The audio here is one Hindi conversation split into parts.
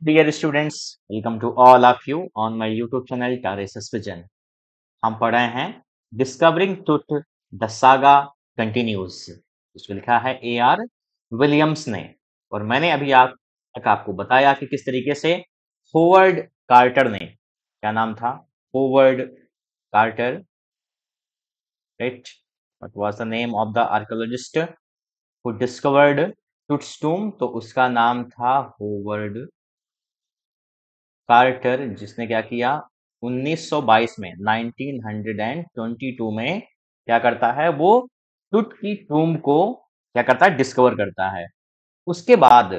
Dear students, welcome to all of you on my YouTube channel Taresus Vision. हम पढ़ रहे हैं discovering truth the saga continues. उसको लिखा है A.R. विलियम्स ने। और मैंने अभी आप तक आपको बताया कि किस तरीके से होवर्ड कार्टर ने, क्या नाम था, Howard Carter, right, what was the name of the archaeologist who discovered Tut's tomb, तो उसका नाम था होवर्ड कार्टर, जिसने क्या किया 1922 में 1922 में क्या करता है वो टूट की टूम को क्या करता है डिस्कवर करता है। उसके बाद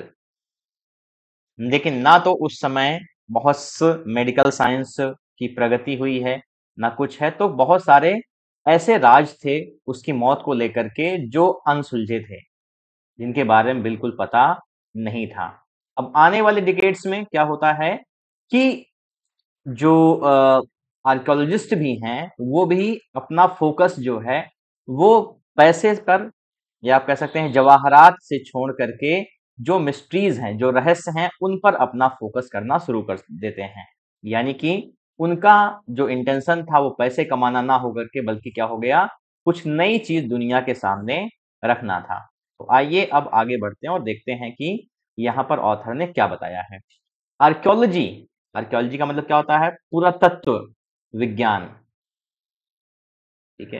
लेकिन ना तो उस समय बहुत मेडिकल साइंस की प्रगति हुई है ना कुछ है, तो बहुत सारे ऐसे राज थे उसकी मौत को लेकर के जो अनसुलझे थे, जिनके बारे में बिल्कुल पता नहीं था। अब आने वाले डिकेड्स में क्या होता है कि जो आर्कियोलॉजिस्ट भी हैं वो भी अपना फोकस जो है वो पैसे पर, या आप कह सकते हैं जवाहरात से छोड़ करके जो मिस्ट्रीज हैं, जो रहस्य हैं, उन पर अपना फोकस करना शुरू कर देते हैं। यानी कि उनका जो इंटेंशन था वो पैसे कमाना ना होकर के बल्कि क्या हो गया, कुछ नई चीज दुनिया के सामने रखना था। तो आइए अब आगे बढ़ते हैं और देखते हैं कि यहाँ पर ऑथर ने क्या बताया है। आर्कियोलॉजी, आर्कियोलॉजी का मतलब क्या होता है, पुरातत्व विज्ञान, ठीक है,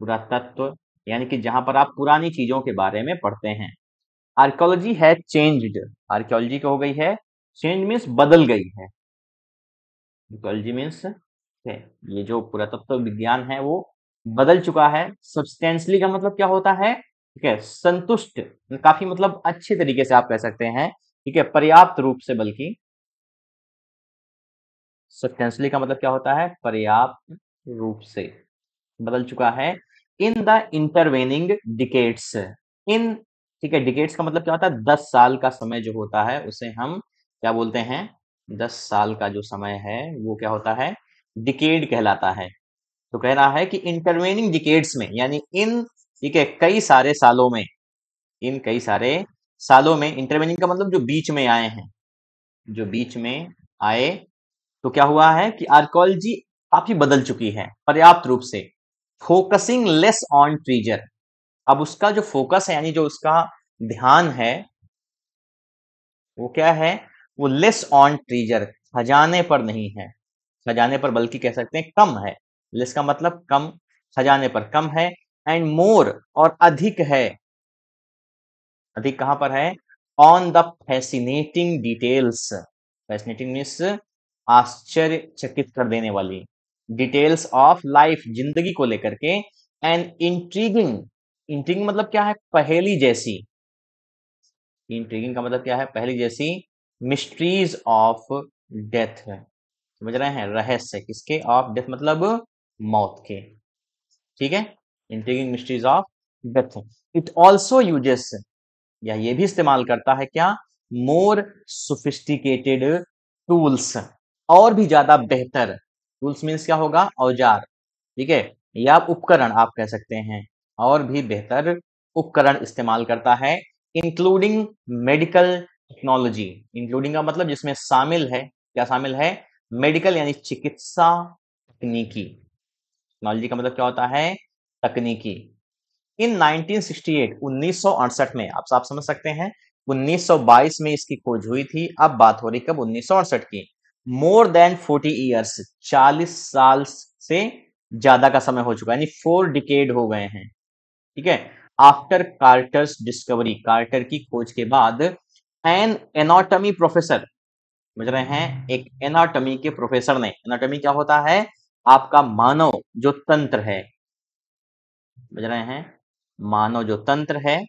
पुरातत्व यानी कि जहां पर आप पुरानी चीजों के बारे में पढ़ते हैं। आर्कियोलॉजी है चेंज्ड, आर्कियोलॉजी क्या हो गई है, चेंज मीन्स बदल गई है। आर्कियोलॉजी मीन्स ये जो पुरातत्व विज्ञान है वो बदल चुका है। सब्सटेंशली का मतलब क्या होता है, ठीक है, संतुष्ट, काफी मतलब अच्छे तरीके से आप कह सकते हैं, ठीक है, पर्याप्त रूप से, बल्कि सब्सटेंशली का मतलब क्या होता है, पर्याप्त रूप से बदल चुका है। इन द इंटरवेनिंग डिकेट्स, इन, ठीक है, डिकेट्स का मतलब क्या होता है, 10 साल का समय जो होता है उसे हम क्या बोलते हैं, 10 साल का जो समय है वो क्या होता है, डिकेड कहलाता है। तो कह रहा है कि इंटरवेनिंग डिकेड्स में, यानी इन, ठीक है, कई सारे सालों में, इन कई सारे सालों में, इंटरवेनिंग का मतलब जो बीच में आए हैं, जो बीच में आए, तो क्या हुआ है कि आर्कियोलॉजी काफी बदल चुकी है पर्याप्त रूप से। फोकसिंग लेस ऑन ट्रीजर, अब उसका जो फोकस है यानी जो उसका ध्यान है वो क्या है, वो लेस ऑन ट्रीजर, खजाने पर नहीं है, खजाने पर बल्कि कह सकते हैं कम है। लेस का मतलब कम, खजाने पर कम है। एंड मोर, और अधिक है, अधिक कहां पर है, on the fascinating details, fascinating means आश्चर्यचकित कर देने वाली, डिटेल्स ऑफ लाइफ, जिंदगी को लेकर के। एंड इंट्रीगिंग, इंट्रीगिंग मतलब क्या है, पहेली जैसी, इंट्रीगिंग का मतलब क्या है, पहेली जैसी, मिस्ट्रीज ऑफ डेथ, समझ रहे हैं, रहस्य किसके, ऑफ डेथ मतलब मौत के, ठीक है, intriguing mysteries of death. It also uses, या ये भी इस्तेमाल करता है क्या, मोर सोफिस्टिकेटेड टूल्स, और भी ज्यादा बेहतर, टूल्स मीन्स क्या होगा, औजार, ठीक है, या उपकरण आप कह सकते हैं, और भी बेहतर उपकरण इस्तेमाल करता है। इंक्लूडिंग मेडिकल टेक्नोलॉजी, इंक्लूडिंग का मतलब जिसमें शामिल है, क्या शामिल है, मेडिकल यानी चिकित्सा तकनीकी, टेक्नोलॉजी का मतलब क्या होता है, तकनीकी। इन 1968, 1968 में, आप समझ सकते हैं 1922 में इसकी खोज हुई थी, अब बात हो रही कब, 1968 की। मोर देन 40 ईयर्स, 40 साल से ज्यादा का समय हो चुका है, यानी 4 डिकेड हो गए हैं, ठीक है, आफ्टर कार्टर्स डिस्कवरी, कार्टर की खोज के बाद। एन एनाटॉमी प्रोफेसर, समझ रहे हैं, एक एनाटॉमी के प्रोफेसर ने, एनाटॉमी क्या होता है, आपका मानव जो तंत्र है, समझ रहे हैं, मानव जो तंत्र है,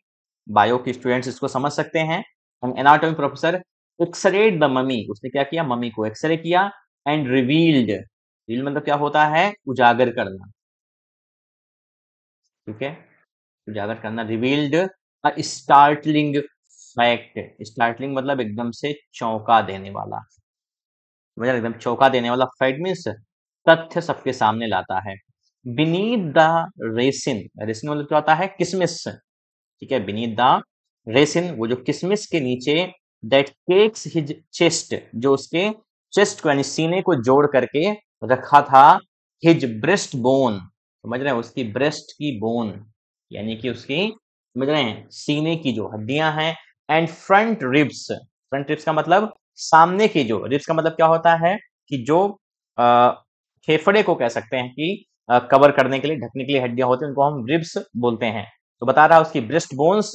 बायो के स्टूडेंट्स इसको समझ सकते हैं। एनाटॉमी प्रोफेसर एक्सरेड द ममी, उसने क्या किया, ममी को एक्सरे किया। एंड रिवील्ड, रिवील मतलब क्या होता है, उजागर करना, ठीक है, उजागर करना, रिवील्ड अ स्टार्टलिंग फैक्ट, स्टार्टलिंग मतलब एकदम से चौंका देने वाला, समझ रहे, एकदम चौंका देने वाला, फैक्ट मीन्स तथ्य सबके सामने लाता है। बीनीथ द रेसिन, रेसिन मतलब क्या होता है, किसमिस, ठीक है, बीनीथ द रेसिन, वो जो किसमिस के नीचे दैट टेक्स हिज चेस्ट, जो उसके चेस्ट को यानी सीने को जोड़ करके रखा था, हिज ब्रेस्ट बोन, समझ रहे हैं, उसकी ब्रेस्ट की बोन यानी कि उसकी, समझ रहे हैं, सीने की जो हड्डियां हैं, and front ribs, front ribs का मतलब सामने की, जो रिब्स का मतलब क्या होता है कि जो फेफड़े को कह सकते हैं कि कवर करने के लिए, ढकने के लिए हड्डियां होती हैं, उनको हम रिब्स बोलते हैं। तो बता रहा है उसकी ब्रेस्ट बोन्स,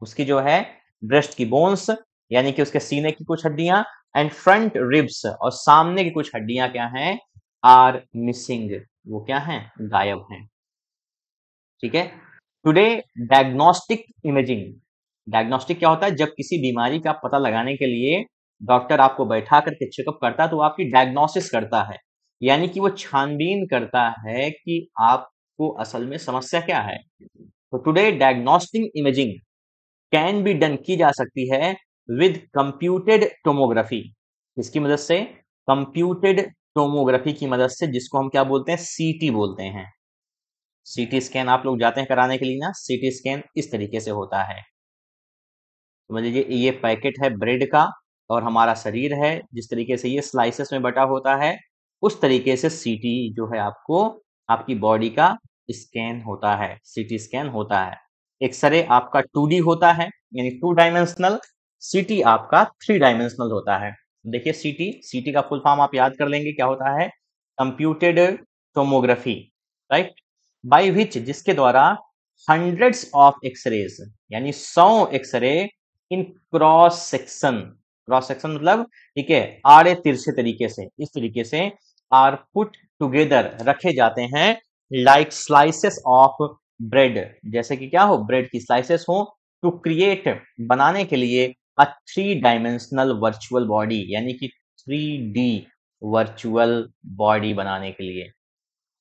उसकी जो है ब्रेस्ट की बोन्स यानी कि उसके सीने की कुछ हड्डियां, एंड फ्रंट रिब्स, और सामने की कुछ हड्डियां क्या हैं, आर मिसिंग, वो क्या हैं, गायब हैं। ठीक है। टुडे डायग्नोस्टिक इमेजिंग, डायग्नोस्टिक क्या होता है, जब किसी बीमारी का पता लगाने के लिए डॉक्टर आपको बैठा करके चेकअप करता है तो वो आपकी डायग्नोसिस करता है, यानी कि वो छानबीन करता है कि आपको असल में समस्या क्या है। तो today diagnostic imaging can be done, की जा सकती है विद कंप्यूटेड टोमोग्राफी, इसकी मदद से, कंप्यूटेड टोमोग्राफी की मदद से, जिसको हम क्या बोलते हैं, सीटी बोलते हैं। सीटी स्कैन आप लोग जाते हैं कराने के लिए ना, सीटी स्कैन इस तरीके से होता है। समझ लीजिए ये पैकेट है ब्रेड का और हमारा शरीर है, जिस तरीके से ये स्लाइसेस में बटा होता है, उस तरीके से सीटी जो है आपको आपकी बॉडी का स्कैन होता है, सीटी स्कैन होता है। एक्सरे आपका 2D होता है यानी 2 डायमेंशनल, सीटी आपका 3 डायमेंशनल होता है। देखिए सीटी, सीटी का फुल फॉर्म आप याद कर लेंगे क्या होता है, computed tomography, right, by which, जिसके द्वारा हंड्रेड्स ऑफ एक्सरेज यानी 100 एक्सरे इन क्रॉस सेक्शन, क्रॉस सेक्शन मतलब, ठीक है, आड़े तिरछे तरीके से, इस तरीके से आर पुट टुगेदर, रखे जाते हैं, लाइक स्लाइसेस ऑफ ब्रेड, जैसे कि क्या हो, ब्रेड की स्लाइसेस हो, टू क्रिएट, बनाने के लिए, अ 3 डायमेंशनल वर्चुअल बॉडी, यानी कि 3D वर्चुअल बॉडी बनाने के लिए,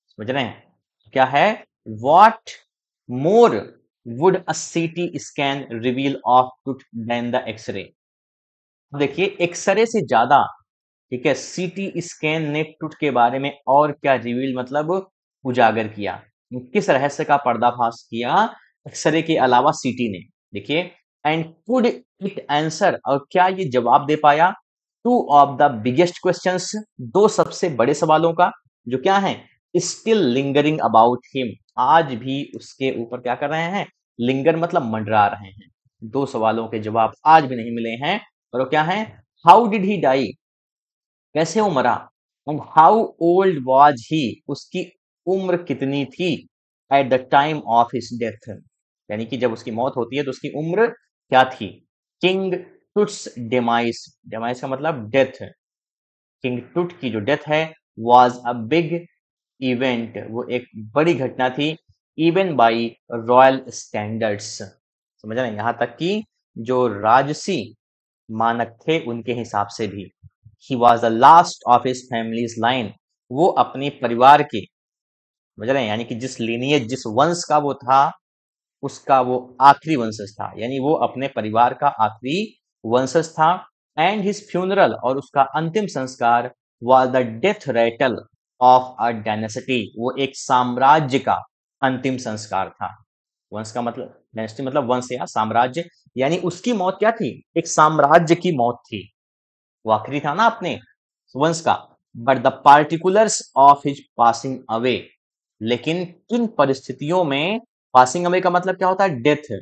समझ रहे हैं क्या है, what more would a CT scan reveal of tooth than the X-ray. देखिए एक्सरे से ज्यादा, ठीक है, सीटी स्कैन ने टूथ के बारे में और क्या रिवील मतलब उजागर किया, किस रहस्य का पर्दाफाश किया एक्सरे के अलावा सीटी ने। देखिए, एंड कुड इट आंसर, और क्या ये जवाब दे पाया, two of the biggest questions, दो सबसे बड़े सवालों का, जो क्या है, स्टिल लिंगरिंग अबाउट हिम, आज भी उसके ऊपर क्या कर रहे हैं, लिंगर मतलब मंडरा रहे हैं, दो सवालों के जवाब आज भी नहीं मिले हैं। और वो क्या है, हाउ डिड ही डाई, कैसे वो मरा, and how old was he, उसकी उम्र कितनी थी, at the time of his death, यानी कि जब उसकी मौत होती है तो उसकी उम्र क्या थी। किंग टुट्स डेमाइस, डेमाइस का मतलब डेथ, किंग टुट की जो डेथ है, वाज अ बिग इवेंट, वो एक बड़ी घटना थी, इवन बाई रॉयल स्टैंडर्ड्स, समझ रहे हैं, यहां तक कि जो राजसी मानक थे उनके हिसाब से भी। He was the last of his families line, वो अपने परिवार के, समझ रहे हैं, यानी कि जिस लीनियज, जिस वंश का वो था, उसका वो आखिरी वंशज था, यानी वो अपने परिवार का आखिरी वंशज था। एंड हिज फ्यूनरल, और उसका अंतिम संस्कार, was the death Ratle of a dynasty, वो एक साम्राज्य का अंतिम संस्कार था। वंश का मतलब, डायनेस्टी मतलब वंश या साम्राज्य, यानी उसकी मौत क्या थी, एक साम्राज्य की मौत थी, वो आखिरी था ना अपने वंश का। But the particulars of his passing away, लेकिन किन परिस्थितियों में, पासिंग अवे का मतलब क्या होता है, डेथ,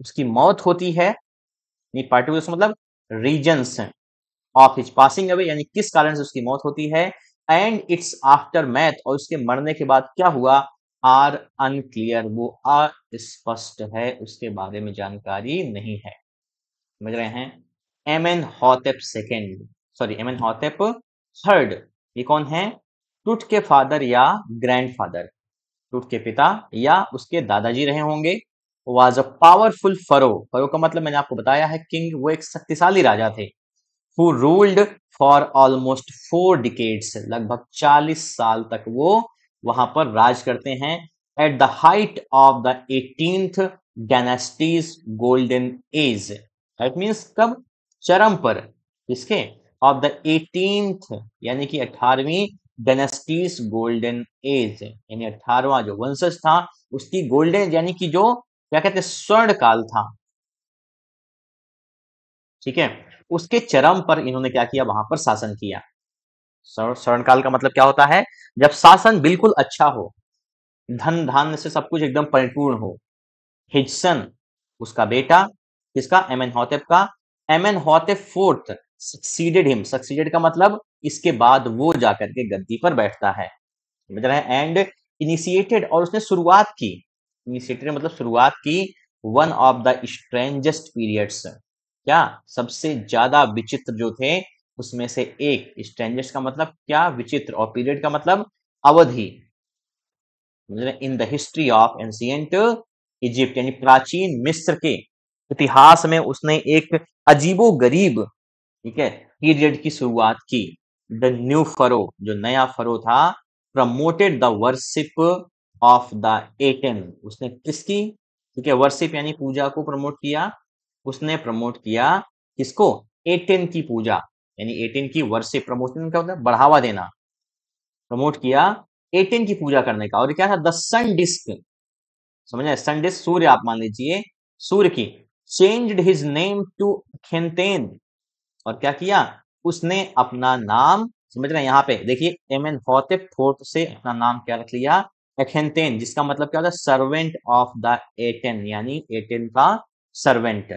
उसकी मौत होती है, पार्टिकुलर्स मतलब reasons of his passing away, यानी किस कारण से उसकी मौत होती है, एंड इट्स आफ्टर मैथ, और उसके मरने के बाद क्या हुआ, आर अनक्लियर, वो अस्पष्ट है, उसके बारे में जानकारी नहीं है, समझ रहे हैं। Amenhotep second, sorry Amenhotep third, ये कौन है, टूट के फादर या ग्रैंडफादर, टूट के पिता या उसके दादाजी रहे होंगे। Was a powerful furrow, pharaoh का मतलब मैंने आपको बताया है किंग, वो एक शक्तिशाली राजा थे, who ruled for almost 4 decades, लगभग 40 साल तक वो वहां पर राज करते हैं। At the height of the 18th dynasties golden age, that means कब, चरम पर, किसके, ऑफ द 18th यानी कि 18वीं डायनेस्टीज गोल्डन एज, यानी 18वां जो वंशज था उसकी गोल्डन, यानी कि जो क्या कहते हैं, स्वर्ण काल था, ठीक है। उसके चरम पर इन्होंने क्या किया, वहां पर शासन किया। स्वर्ण काल का मतलब क्या होता है, जब शासन बिल्कुल अच्छा हो, धन धान्य से सब कुछ एकदम परिपूर्ण हो। हिजसन उसका बेटा, किसका, एमेनहॉटेप का, एमेनहॉटेप फोर्थ सक्सीडेड हिम, सक्सीडेड का मतलब इसके बाद वो जाकर के गद्दी पर बैठता है, समझ रहे हैं। एंड इनिशिएटेड, और उसने शुरुआत की, इनिशिएटेड मतलब शुरुआत की, one of the strangest periods, क्या, सबसे ज्यादा विचित्र जो थे उसमें से एक। स्ट्रेंजेस्ट का मतलब क्या, विचित्र, और पीरियड का मतलब अवधि, in the history of ancient Egypt, यानी प्राचीन मिस्र के इतिहास में उसने एक अजीबो गरीब, ठीक है, पीरियड की शुरुआत की। द न्यू फरो, जो नया फरो था, promoted the worship of the attain, उसने किसकी, ठीक है, वर्शिप यानी पूजा को प्रमोट किया, उसने प्रमोट किया किसको, एटेन की पूजा, यानी एटेन की वर्शिप, प्रमोशन क्या होता है, बढ़ावा देना, प्रमोट किया एटेन की पूजा करने का। और क्या था, द सन डिस्क, समझ रहे, सन डिस्क सूर्य आप मान लीजिए, सूर्य की, चेंज्ड हिज नेम टू खेनतेन, और क्या किया, उसने अपना नाम, समझ रहे हैं, यहाँ पे देखिए, एमेनहॉटेप फोर्थ से अपना नाम क्या रख लिया, एखेनतेन, जिसका मतलब क्या होता है, सर्वेंट ऑफ द एटेन, यानी एटेन का सर्वेंट,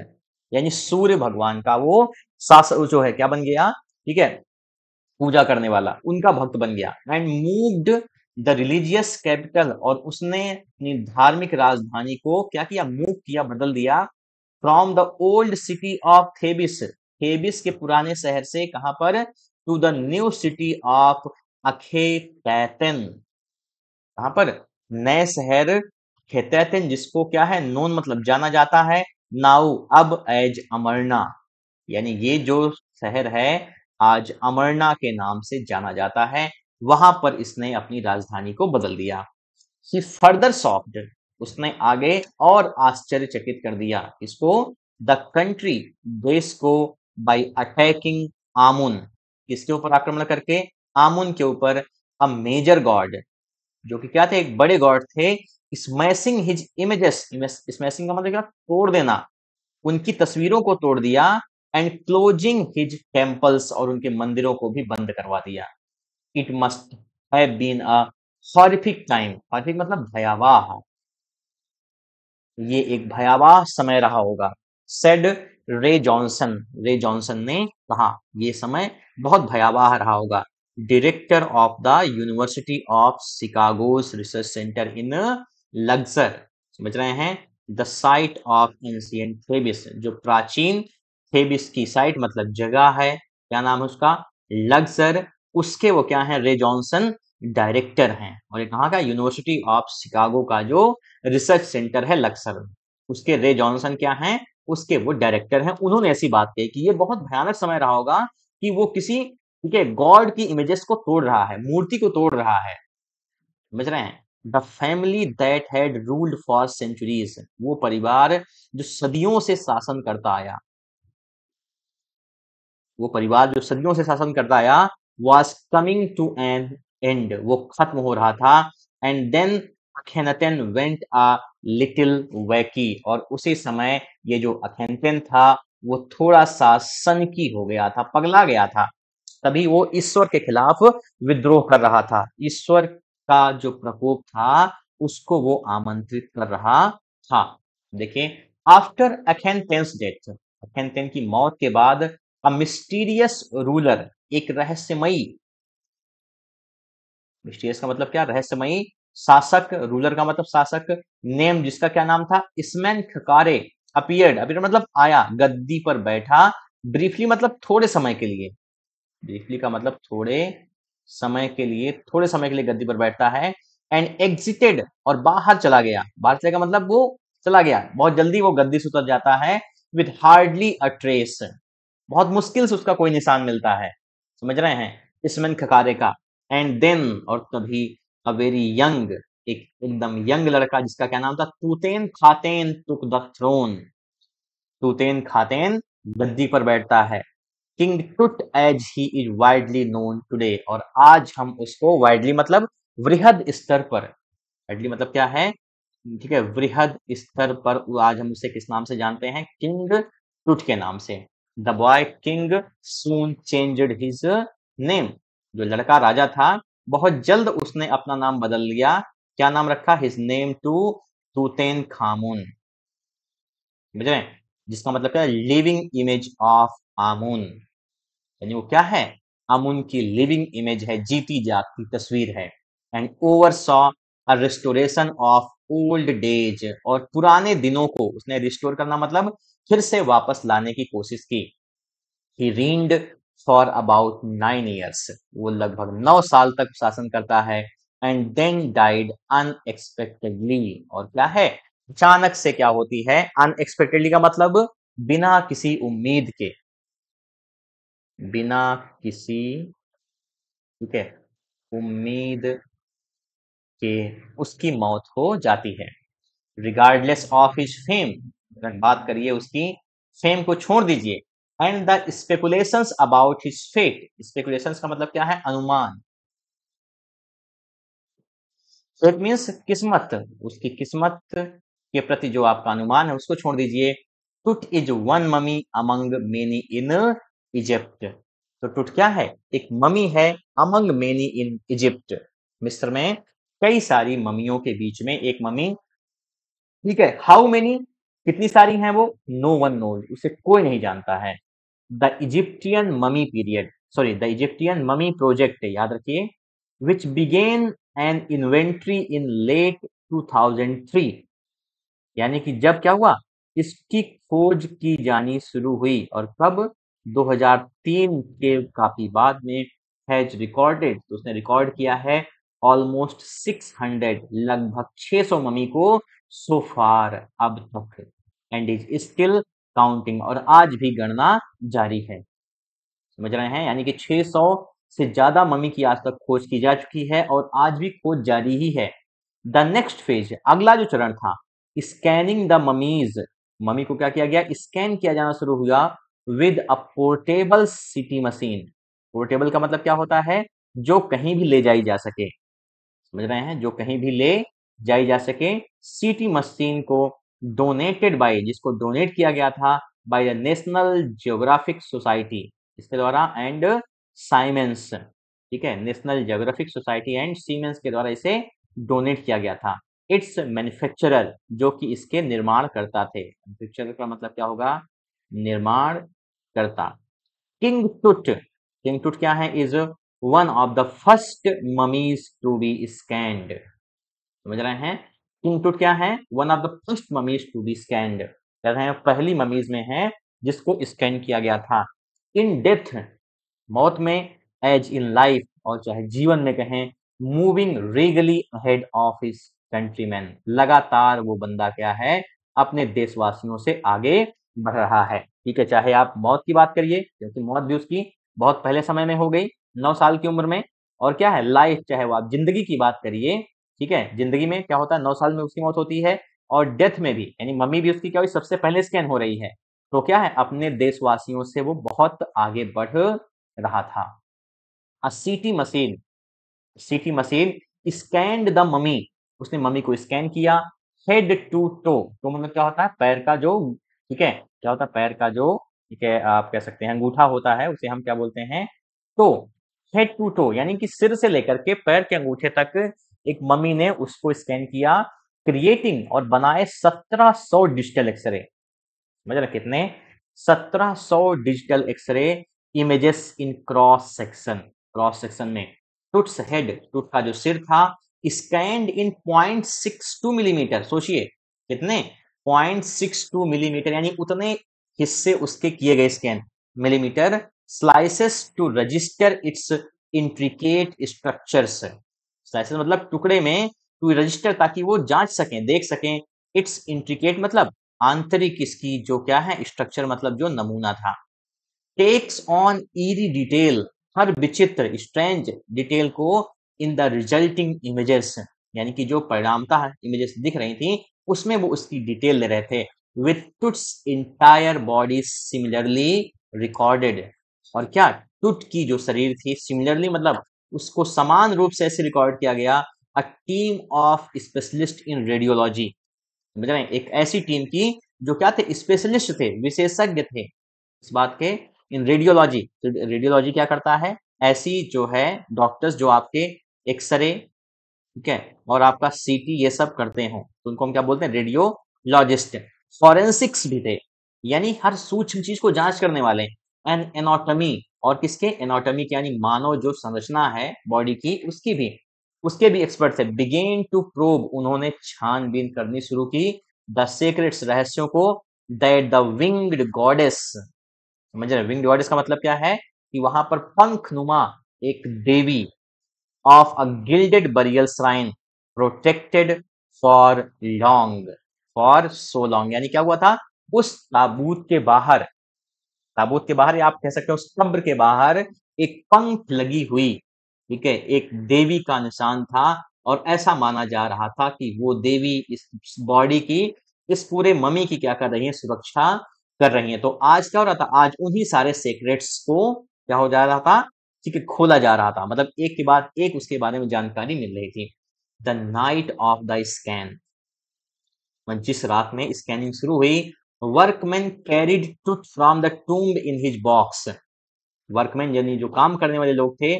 यानी सूर्य भगवान का वो शासक जो है, क्या बन गया, ठीक है, पूजा करने वाला, उनका भक्त बन गया। And moved the religious capital, और उसने अपनी धार्मिक राजधानी को क्या किया, मूव किया, बदल दिया, from the old city of Thebes, Thebes के पुराने शहर से कहां पर, to the new city of Akhetaten, कहां पर, नए शहर खेतैतन, जिसको क्या है, नोन मतलब जाना जाता है, नाउ अब एज अमरना, यानी ये जो शहर है आज अमरना के नाम से जाना जाता है, वहां पर इसने अपनी राजधानी को बदल दिया। ही फर्दर सॉफ्ट, उसने आगे और आश्चर्यचकित कर दिया इसको, द कंट्री, देश को, बाय अटैकिंग आमुन, किसके ऊपर आक्रमण करके, आमुन के ऊपर, अ मेजर गॉड, जो कि क्या थे, एक बड़े गॉड थे, स्मैशिंग हिज इमेजेस, स्मैशिंग का मतलब क्या, तोड़ देना, उनकी तस्वीरों को तोड़ दिया, एंड क्लोजिंग हिज टेम्पल्स, और उनके मंदिरों को भी बंद करवा दिया। It must have been a horrific time, horrific मतलब भयावह, ये एक भयावह समय रहा होगा, सेड रे जॉनसन, रे जॉनसन ने कहा, ये समय बहुत भयावह रहा होगा। Director of the university of Chicago's research centre in Luxor, समझ रहे हैं, the site of ancient Thebes, जो प्राचीन थेबिस की साइट मतलब जगह है, क्या नाम है उसका, लग्जर, उसके वो क्या है, रे जॉनसन डायरेक्टर हैं। और ये कहाँ का, यूनिवर्सिटी ऑफ शिकागो का जो रिसर्च सेंटर है लक्सर, उसके रे जॉनसन क्या हैं, उसके वो डायरेक्टर हैं। उन्होंने ऐसी बात कही कि ये बहुत भयानक समय रहा होगा कि वो किसी, ठीक है, गॉड की इमेजेस को तोड़ रहा है, मूर्ति को तोड़ रहा है, समझ रहे हैं। The family that had ruled for centuries, वो परिवार जो सदियों से शासन करता आया, वो परिवार जो सदियों से शासन करता आया, was coming to an end, वो खत्म हो रहा था। And then Akhenaten went a little wacky, और उसी समय ये जो अखेनतेन था वो थोड़ा सा सनकी हो गया था, पगला गया था, तभी वो ईश्वर के खिलाफ विद्रोह कर रहा था, ईश्वर का जो प्रकोप था उसको वो आमंत्रित कर रहा था। देखिए, आफ्टर अखेनतेन्स डेथ, अखेनतेन की मौत के बाद, अ मिस्टीरियस रूलर, एक रहस्यमयी, मिस्टीरियस का मतलब क्या, रहस्यमयी शासक, रूलर का मतलब शासक, नेम जिसका क्या नाम था, इसमैन खकारे, अपीयर्ड, अपीयर्ड मतलब आया, गद्दी पर बैठा, ब्रीफली मतलब थोड़े समय के लिए, ब्रीफली का मतलब थोड़े समय के लिए, थोड़े समय के लिए गद्दी पर बैठता है। एंड एग्जिटेड, और बाहर चला गया, बाहर चला गया मतलब वो चला गया, बहुत जल्दी वो गद्दी से उतर जाता है, विद हार्डली अ ट्रेस, बहुत मुश्किल से उसका कोई निशान मिलता है, समझ रहे हैं, इसमें खकारे का। एंड देन, और तभी, अ वेरी यंग, एक एकदम यंग लड़का, जिसका क्या नाम था, तूतेन खातेन टुक द थ्रोन, तूतेन खातेन गद्दी पर बैठता है, King Tut as he is widely known today, और आज हम उसको वाइडली मतलब वृहद स्तर पर, वाइडली मतलब क्या है, ठीक है, वृहद स्तर पर आज हम उसे किस नाम से जानते हैं, किंग टुट के नाम से। The boy king soon changed his name. जो लड़का राजा था बहुत जल्द उसने अपना नाम बदल लिया। क्या नाम रखा? His name to Tutankhamun. समझ रहे हैं? जिसका मतलब क्या है? Living image of Amun. यानी वो क्या है? आमून की लिविंग इमेज है, जीती जागती तस्वीर है। And oversaw a restoration of old days, और पुराने दिनों को उसने रिस्टोर करना मतलब फिर से वापस लाने की कोशिश की। ही reigned फॉर अबाउट 9 years, वो लगभग 9 साल तक शासन करता है। एंड देन डाइड अनएक्सपेक्टेडली, और क्या है? अचानक से क्या होती है? अनएक्सपेक्टेडली का मतलब बिना किसी उम्मीद के, बिना किसी, ठीक है, उम्मीद के उसकी मौत हो जाती है। रिगार्डलेस ऑफ हिज फेम, अगर बात करिए उसकी फेम को छोड़ दीजिए। And the speculations about his fate, speculations का मतलब क्या है? अनुमान। फेट मीन्स किस्मत, उसकी किस्मत के प्रति जो आपका अनुमान है उसको छोड़ दीजिए। टुट is one mummy among many in Egypt. तो टुट क्या है? एक ममी है अमंग मेनी इन इजिप्ट, मिस्र में कई सारी ममियों के बीच में एक ममी। ठीक है, हाउ मेनी, कितनी सारी हैं वो? नो वन नोज, उसे कोई नहीं जानता है। The Egyptian mummy period, sorry the Egyptian mummy project, याद रखिए, which began an inventory in late 2003, यानी कि जब क्या हुआ? इसकी खोज की जानी शुरू हुई, और कब? 2003 के काफी बाद में। हैज रिकॉर्डेड, तो उसने रिकॉर्ड किया है ऑलमोस्ट 600, लगभग 600 ममी को सो फार, अब तक। एंड इज स्टिल काउंटिंग, और आज भी गणना जारी है। समझ रहे हैं? यानी कि 600 से ज्यादा ममी की आज तक खोज की जा चुकी है और आज भी खोज जारी ही है। द नेक्स्ट फेज, अगला जो चरण था, स्कैनिंग द ममीज, ममी को क्या किया गया? स्कैन किया जाना शुरू हुआ with a portable CT machine. Portable का मतलब क्या होता है? जो कहीं भी ले जाई जा सके। समझ रहे हैं? जो कहीं भी ले जाई जा सके। सीटी मशीन को डोनेटेड बाय, जिसको डोनेट किया गया था by the national geographic society, इसके द्वारा, एंड साइमेंस, ठीक है, national geographic society and siemens के द्वारा इसे डोनेट किया गया था। इट्स मैन्युफैक्चरर, जो कि इसके निर्माण करता थे। मैन्युफैक्चरर का मतलब क्या होगा? निर्माण करता। किंग टुट, किंग टुट क्या है? Is one of the first mummies to be scanned. समझ रहे हैं? किंग टुट क्या है? One of the first mummies to be scanned, कहते हैं पहली ममीज में है जिसको स्कैन किया गया था। इन डेथ, मौत में, एज इन लाइफ, और चाहे जीवन में कहें, moving regally ahead of his countryman, लगातार वो बंदा क्या है? अपने देशवासियों से आगे बढ़ रहा है। ठीक है, चाहे आप मौत की बात करिए, क्योंकि मौत भी उसकी बहुत पहले समय में हो गई, 9 साल की उम्र में। और क्या है? लाइफ, चाहे वो आप जिंदगी की बात करिए, ठीक है, जिंदगी में क्या होता है? 9 साल में उसकी मौत होती है। और डेथ में भी, यानी मम्मी भी उसकी क्या हुई? सबसे पहले स्कैन हो रही है। तो क्या है? अपने देशवासियों से वो बहुत आगे बढ़ रहा था। अ CT machine, CT machine scanned the mummy, उसने मम्मी को स्कैन किया। हेड टू टो, तो मतलब क्या होता है? पैर का जो, ठीक है, क्या होता है? पैर का जो, ठीक है, आप कह सकते हैं अंगूठा होता है, उसे हम क्या बोलते हैं? टो। हेड टू टो यानी कि सिर से लेकर के पैर के अंगूठे तक एक मम्मी ने उसको स्कैन किया, क्रिएटिंग, और बनाए 1700 डिजिटल एक्सरे। समझ रहे कितने? 1700 digital X-ray images in cross section, cross section में। टुट्स हेड, टुट का जो सिर था, स्कैंड इन 0.62 मिलीमीटर, सोचिए कितने? 0.62 मिलीमीटर, यानी उतने हिस्से उसके किए गए scan, millimetre. Slices to register its intricate structures, slices मतलब टुकड़े में, टू रजिस्टर ताकि वो जांच सकें, देख सकें। इट्स इंट्रिकेट मतलब आंतरिक इसकी जो क्या है? स्ट्रक्चर मतलब जो नमूना था। टेक्स ऑन ईरी डिटेल, हर विचित्र स्ट्रेंज डिटेल को इन द रिजल्टिंग इमेजेस, यानी कि जो परिणामतः इमेजेस दिख रही थी उसमें वो उसकी डिटेल ले रहे थे। With Tut's entire body similarly recorded, और क्या? टुट की जो शरीर थी, सिमिलरली मतलब उसको समान रूप से ऐसे रिकॉर्ड किया गया। A team of specialist in radiology, समझ रहे हैं? एक ऐसी टीम की जो क्या थे? स्पेशलिस्ट थे, विशेषज्ञ थे। इस बात के इन रेडियोलॉजी, तो रेडियोलॉजी क्या करता है, ऐसी जो है डॉक्टर्स जो आपके एक्सरे, ठीक है, और आपका सीटी ये सब करते हो, तो उनको हम क्या बोलते हैं, रेडियोलॉजिस्ट। फॉरेंसिक्स भी थे, यानी हर सूक्ष्म चीज को जांच करने वाले। एंड एनाटॉमी, और किसके, एनाटॉमी के, यानी मानव जो संरचना है बॉडी की उसकी भी, उसके भी एक्सपर्ट थे। बिगेन टू प्रोब, उन्होंने छानबीन करनी शुरू की, द सीक्रेट्स, रहस्यों को, दैट द विंग्ड गॉडेस, समझ रहे, विंग्ड गॉडेस का मतलब क्या है कि वहां पर पंख नुमा एक देवी, of a gilded burial shrine protected for long, for so long, यानी क्या हुआ था, उस ताबूत के बाहर या आप कह सकते हो उस कब्र के बाहर एक पंख लगी हुई, ठीक है, एक देवी का निशान था, और ऐसा माना जा रहा था कि वो देवी इस बॉडी की, इस पूरे मम्मी की क्या कर रही है, सुरक्षा कर रही है। तो आज क्या हो रहा था, आज उन्हीं सारे सीक्रेट्स को क्या हो जा रहा था, ठीक है, खोला जा रहा था, मतलब एक के बाद एक उसके बारे में जानकारी मिल रही थी। The night of the scan, जिस रात में स्कैनिंग शुरू हुई, workman carried truth from the tomb in his box, workman यानी जो काम करने वाले लोग थे,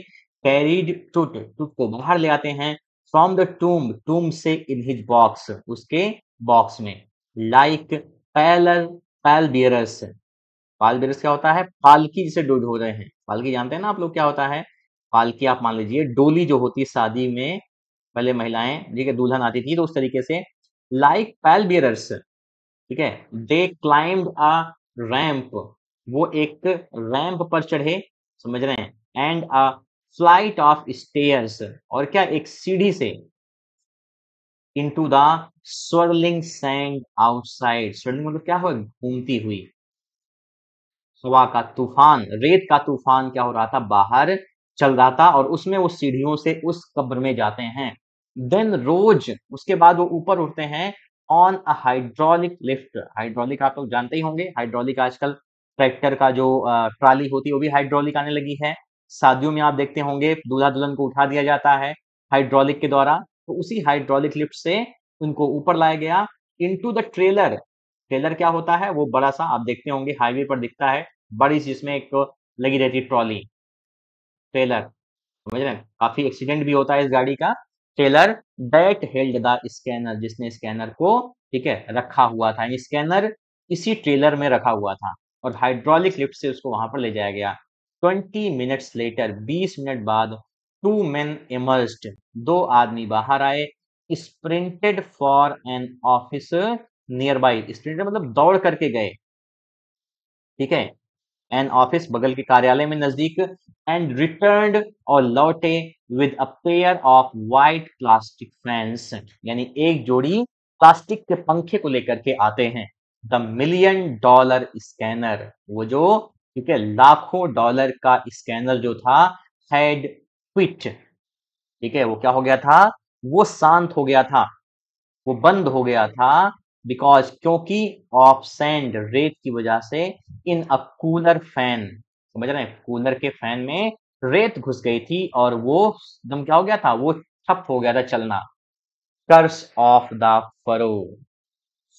कैरिड ट्रुथ, ट्रुथ को बाहर ले आते हैं, फ्रॉम द टूम्ब, टूम्ब से, इन हिज बॉक्स, उसके बॉक्स में, लाइक पैलर, पैल बियरस, पाल बेरस क्या होता है, पालकी जिसे हो रहे हैं, पालकी जानते हैं ना आप लोग क्या होता है, पालकी आप मान लीजिए डोली जो होती है शादी में, पहले महिलाएं, ठीक है, दुल्हन आती थी, तो उस तरीके से लाइक पैल बियरर्स, ठीक है, दे क्लाइम्ड अ रैंप, वो एक रैंप पर चढ़े, समझ रहे हैं, and a flight of stairs, और क्या, एक सीढ़ी से, into the swirling sand outside, swirling मतलब क्या हुआ, घूमती हुई, हवा का तूफान, रेत का तूफान क्या हो रहा था, बाहर चल रहा था, और उसमें वो सीढ़ियों से उस कब्र में जाते हैं। देन रोज, उसके बाद वो ऊपर उठते हैं, on a hydraulic lift, hydraulic आप लोग जानते ही होंगे, हाइड्रोलिक आजकल ट्रैक्टर का जो ट्राली होती है वो भी हाइड्रोलिक आने लगी है। शादियों में आप देखते होंगे दूल्हा दुल्हन को उठा दिया जाता है हाइड्रोलिक के द्वारा, तो उसी हाइड्रोलिक लिफ्ट से उनको ऊपर लाया गया, इनटू द ट्रेलर, ट्रेलर क्या होता है, वो बड़ा सा आप देखते होंगे हाईवे पर दिखता है, बड़ी सी जिसमें एक लगी रहती है ट्रॉली, ट्रेलर, समझ रहे हैं, काफी एक्सीडेंट भी होता है इस गाड़ी का। Trailer that held the scanner, जिसने स्कैनर को, ठीक है, रखा हुआ था, यानी स्कैनर इसी ट्रेलर में रखा हुआ था, और हाइड्रोलिक लिफ्ट से उसको वहां पर ले जाया गया। 20 मिनट्स लेटर, 20 मिनट बाद, टू मेन इमर्ज्ड, दो आदमी बाहर आए, sprinted for an office nearby, sprinted मतलब दौड़ करके गए, ठीक है, एन ऑफिस बगल के कार्यालय में नजदीक, एंड रिटर्न्ड और लौटे with a pair of white plastic fans, यानी एक जोड़ी प्लास्टिक के पंखे को लेकर के आते हैं। द $1 million स्कैनर, वो जो, ठीक है, लाखों डॉलर का स्कैनर जो था, हैड क्विट, ठीक है, वो क्या हो गया था, वो शांत हो गया था, वो बंद हो गया था, बिकॉज, क्योंकि, ऑफ सैंड, रेत की वजह से, इन अ कूलर फैन, समझ रहे हैं, कूलर के फैन में रेत घुस गई थी, और वो एकदम क्या हो गया था, वो ठप हो गया था चलना। Curse of the pharaoh,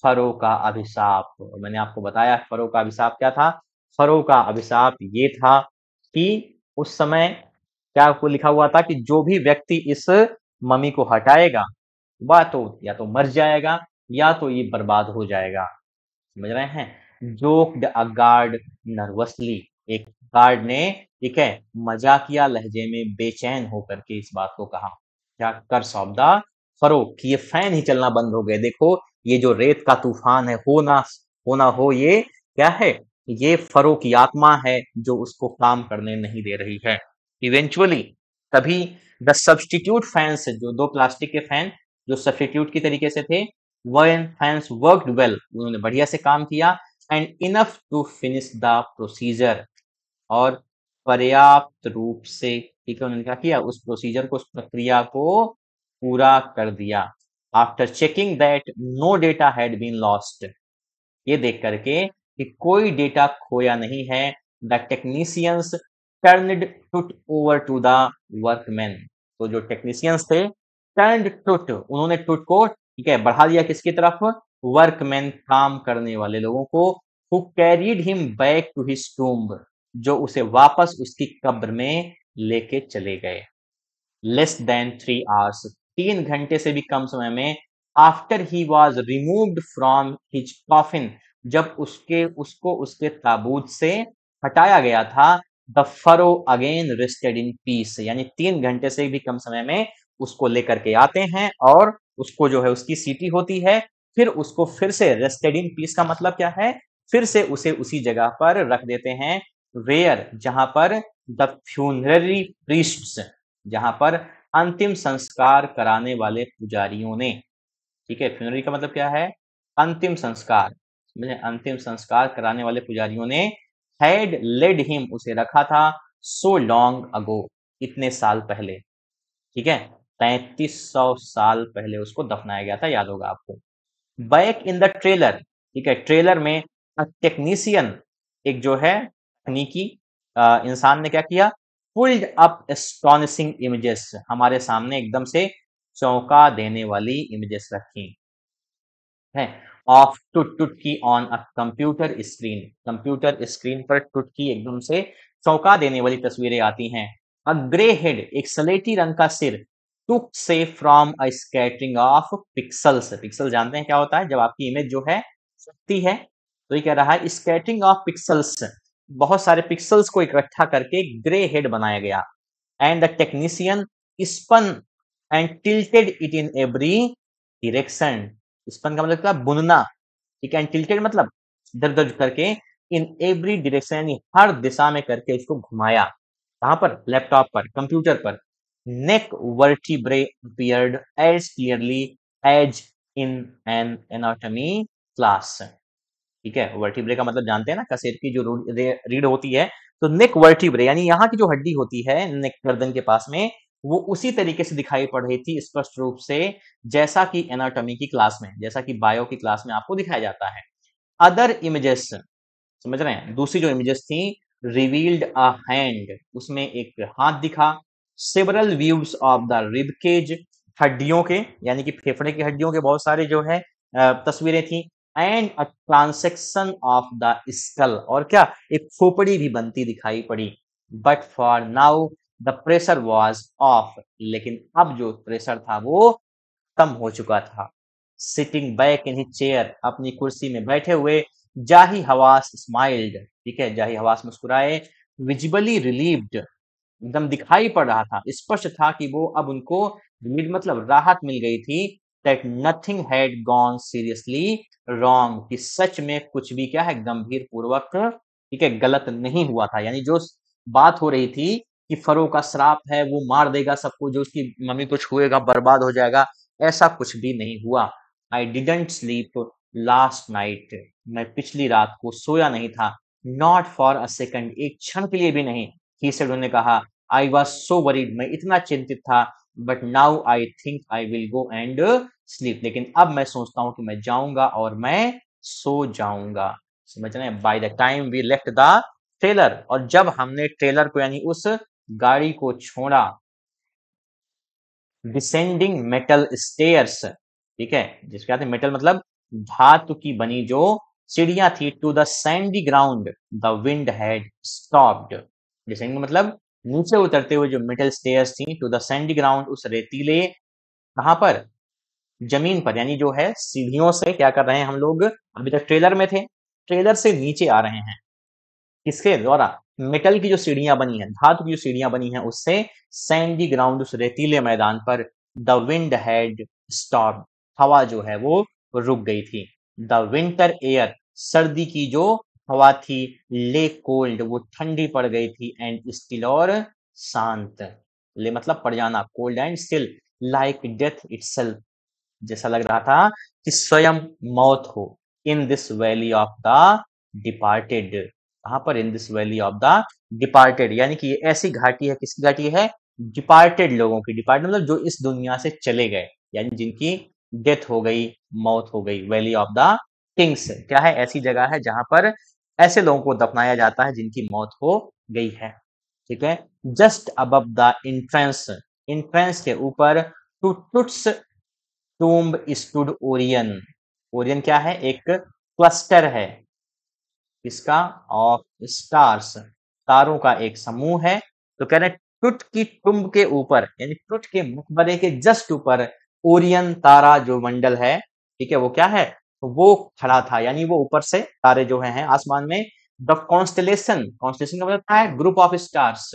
pharaoh का अभिशाप, मैंने आपको बताया फरो का अभिशाप क्या था, फरो का अभिशाप ये था कि उस समय क्या को लिखा हुआ था कि जो भी व्यक्ति इस मम्मी को हटाएगा, वह तो या तो मर जाएगा, या तो ये बर्बाद हो जाएगा, समझ रहे हैं। जोक्ड अ गार्ड नर्वसली, एक गार्ड ने, ठीक है, मजाकिया लहजे में बेचैन होकर के इस बात को कहा, क्या, कर्स ऑफ द फरो, कि ये फैन ही चलना बंद हो गए, देखो ये जो रेत का तूफान है, हो ना हो, ये क्या है, ये फरो की आत्मा है जो उसको काम करने नहीं दे रही है। इवेंचुअली, तभी द सब्स्टिट्यूट फैंस, जो दो प्लास्टिक के फैन जो सब्स्टिट्यूट की तरीके से थे, when fans worked well, उन्होंने बढ़िया से काम किया, and enough to finish the procedure, और पर्याप्त रूप से, ठीक है, उन्होंने क्या किया, उस प्रोसीजर को, उस प्रक्रिया को पूरा कर दिया। After checking that no data had been lost, ये देख करके कि कोई डेटा खोया नहीं है, the technicians turned Tut over to the workmen, तो जो टेक्नीशियंस थे, टर्नड टुट, उन्होंने टुट को, ठीक है, बढ़ा दिया किसकी तरफ, वर्कमैन, काम करने वाले लोगों को, who carried him back to his tomb, जो उसे वापस उसकी कब्र में लेके चले गए। लेस देन 3 hours, 3 घंटे से भी कम समय में, after he was removed from his coffin, जब उसको उसके ताबूत से हटाया गया था, the furrow again rested in peace, यानी 3 घंटे से भी कम समय में उसको लेकर के आते हैं और उसको जो है उसकी सीटी होती है, फिर उसको फिर से रेस्टेड इन पीस का मतलब क्या है, फिर से उसे उसी जगह पर रख देते हैं, वेयर, जहां पर द फ्यूनररी प्रीस्ट्स, जहां पर अंतिम संस्कार कराने वाले पुजारियों ने, ठीक है, फ्यूनररी का मतलब क्या है, अंतिम संस्कार, अंतिम संस्कार कराने वाले पुजारियों ने, हैड लेड हिम, उसे रखा था, सो लॉन्ग अगो, इतने साल पहले, ठीक है, 3500 साल पहले उसको दफनाया गया था, याद होगा आपको। बैक इन द ट्रेलर, ठीक है, ट्रेलर में टेक्नीशियन, एक जो है तकनीकी इंसान ने क्या किया, पुल्ड अप एस्टॉनिशिंग इमेजेस, हमारे सामने एकदम से चौंका देने वाली इमेजेस रखी है, ऑफ टुटकी on a computer screen, computer screen पर टुटकी एकदम से चौंका देने वाली तस्वीरें आती हैं। अ ग्रे हेड, एक सलेटी रंग का सिर, टुक से from a scattering of pixels, pixel जानते हैं क्या होता है, जब आपकी इमेज जो है सकती है, तो ये कह रहा है स्कैटरिंग ऑफ पिक्सल्स, बहुत सारे पिक्सल्स को इकट्ठा करके ग्रे हेड बनाया गया। And the technician spun and tilted it in every direction, spun का मतलब क्या, बुनना, ठीक है, एंड टिल्टेड मतलब इधर उधर करके, इन एवरी डायरेक्शन यानी हर दिशा में करके इसको घुमाया, कहां पर, लैपटॉप पर, कंप्यूटर पर। Neck vertebrae appeared as clearly as in an anatomy class, ठीक है, वर्टिब्रे का मतलब जानते हैं ना, कसेर की जो रीढ़ होती है, तो नेक वर्टिब्रे यानी यहाँ की जो हड्डी होती है नेक, गर्दन के पास में, वो उसी तरीके से दिखाई पड़ रही थी स्पष्ट रूप से, जैसा कि एनाटॉमी की क्लास में, जैसा कि बायो की क्लास में आपको दिखाया जाता है। अदर इमेजेस, समझ रहे हैं, दूसरी जो इमेजेस थी, रिवील्ड अ हैंड, उसमें एक हाथ दिखा, several views of the rib cage, हड्डियों के यानी कि फेफड़े की हड्डियों के बहुत सारे जो है तस्वीरें थी, and a transaction of the skull, और क्या, एक खोपड़ी भी बनती दिखाई पड़ी। But for now the pressure was of, लेकिन अब जो प्रेशर था वो कम हो चुका था। Sitting back in his chair, अपनी कुर्सी में बैठे हुए, जाही हवास स्माइल्ड, ठीक है, जाही हवास मुस्कुराए, विजिबली रिलीव्ड, एकदम दिखाई पड़ रहा था, स्पष्ट था कि वो अब उनको रिलीव मतलब राहत मिल गई थी, that nothing had gone seriously wrong, कि सच में कुछ भी क्या है, गंभीर पूर्वक, ठीक है, गलत नहीं हुआ था, यानी जो बात हो रही थी कि फरो का श्राप है, वो मार देगा सबको, जो उसकी मम्मी को छुएगा बर्बाद हो जाएगा, ऐसा कुछ भी नहीं हुआ। I didn't sleep last night, मैं पिछली रात को सोया नहीं था, नॉट फॉर अ सेकंड, एक क्षण के लिए भी नहीं। ही सेड, उन्होंने कहा, आई वॉज सो वरीड, मैं इतना चिंतित था, but now I think I will go and sleep, लेकिन अब मैं सोचता हूँ कि मैं जाऊंगा और मैं सो जाऊंगा। समझ रहे हैं, by the time we left the trailer, और जब हमने ट्रेलर को यानी उस गाड़ी को छोड़ा, डिसेंडिंग मेटल स्टेयर्स, ठीक है, जिसके आते मेटल मतलब धातु की बनी जो सीढ़ियां थी, to the sandy ground the wind had stopped, descending मतलब नीचे उतरते हुए जो मेटल स्टेयर्स थी, टू द सैंडी ग्राउंड, उस रेतीले, कहां पर, जमीन पर, यानी जो है सीढ़ियों से क्या कर रहे हैं हम लोग, अभी तक ट्रेलर में थे, ट्रेलर से नीचे आ रहे हैं, किसके द्वारा, मेटल की जो सीढ़ियां बनी है, धातु की जो सीढ़ियां बनी है उससे, सैंडी ग्राउंड, उस रेतीले मैदान पर, द विंड हैड स्टॉप, हवा जो है वो रुक गई थी, द विंटर एयर, सर्दी की जो हवा थी, ले कोल्ड, वो ठंडी पड़ गई थी, एंड स्टिल, और शांत, ले मतलब पड़ जाना, cold and still, like death itself, जैसा लग रहा था कि स्वयं मौत हो, in this valley of the departed, कहां पर, in this valley of the departed, यानी कि ये ऐसी घाटी है, किसकी घाटी है, डिपार्टेड लोगों की, डिपार्टेड मतलब जो इस दुनिया से चले गए, यानी जिनकी डेथ हो गई, मौत हो गई, वैली ऑफ द किंग्स क्या है, ऐसी जगह है जहां पर ऐसे लोगों को दफनाया जाता है जिनकी मौत हो गई है, ठीक है। Just above the entrance, entrance के ऊपर, to Tut's tomb stood Orion, Orion क्या है, एक क्लस्टर है, किसका? ऑफ स्टार्स, तारों का एक समूह है। तो कह रहे हैं टुट की टुम्ब के ऊपर यानी टुट के मकबरे के जस्ट ऊपर ओरियन तारा जो मंडल है, ठीक है, वो क्या है? तो वो खड़ा था, यानी वो ऊपर से तारे जो हैं आसमान में। द कॉन्स्टलेशन, कॉन्स्टलेशन का मतलब क्या है? ग्रुप ऑफ स्टार्स,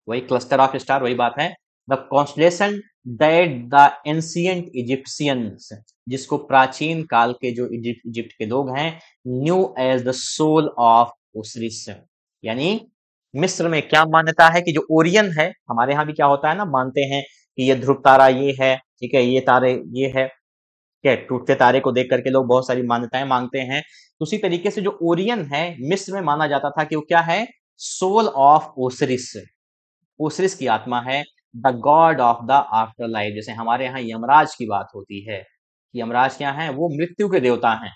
वही क्लस्टर ऑफ स्टार, वही बात है। The constellation that the ancient Egyptians, जिसको प्राचीन काल के जो इजिप्ट के लोग हैं, knew as the soul of Osiris, यानी मिस्र में क्या मान्यता है कि जो ओरियन है, हमारे यहाँ भी क्या होता है ना, मानते हैं कि ये ध्रुव तारा ये है, ठीक है, ये तारे ये है, ठीक है, टूटते तारे को देख करके लोग बहुत सारी मान्यताएं मांगते हैं। तो उसी तरीके से जो ओरियन है, मिस्र में माना जाता था कि वो क्या है? सोल ऑफ ओसिरिस, ओसिरिस की आत्मा है। The God of the after life, जैसे हमारे यहाँ यमराज की बात होती है, यमराज क्या है? वो मृत्यु के देवता हैं,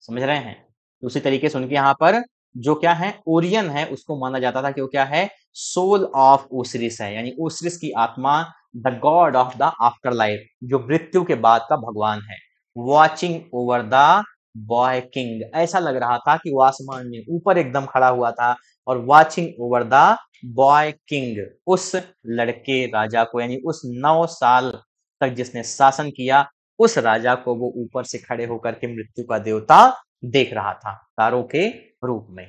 समझ रहे हैं? उसी तरीके से उनके यहाँ पर जो क्या है, ओरियन है, उसको माना जाता था कि वो क्या है? सोल ऑफ ओसिरिस है, यानी ओसिरिस की आत्मा, the God of the after life, जो मृत्यु के बाद का भगवान है। Watching over the boy king, ऐसा लग रहा था कि वो आसमान में ऊपर एकदम खड़ा हुआ था और watching over the boy king, उस लड़के राजा को, यानी उस 9 साल तक जिसने शासन किया, उस राजा को वो ऊपर से खड़े होकर के मृत्यु का देवता देख रहा था तारों के रूप में।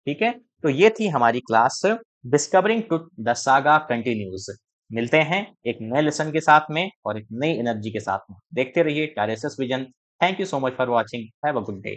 ठीक है, तो ये थी हमारी class discovering truth, the saga continues. मिलते हैं एक नए लेसन के साथ में और एक नई एनर्जी के साथ में। देखते रहिए टारेसस vision. Thank you so much for watching, have a good day.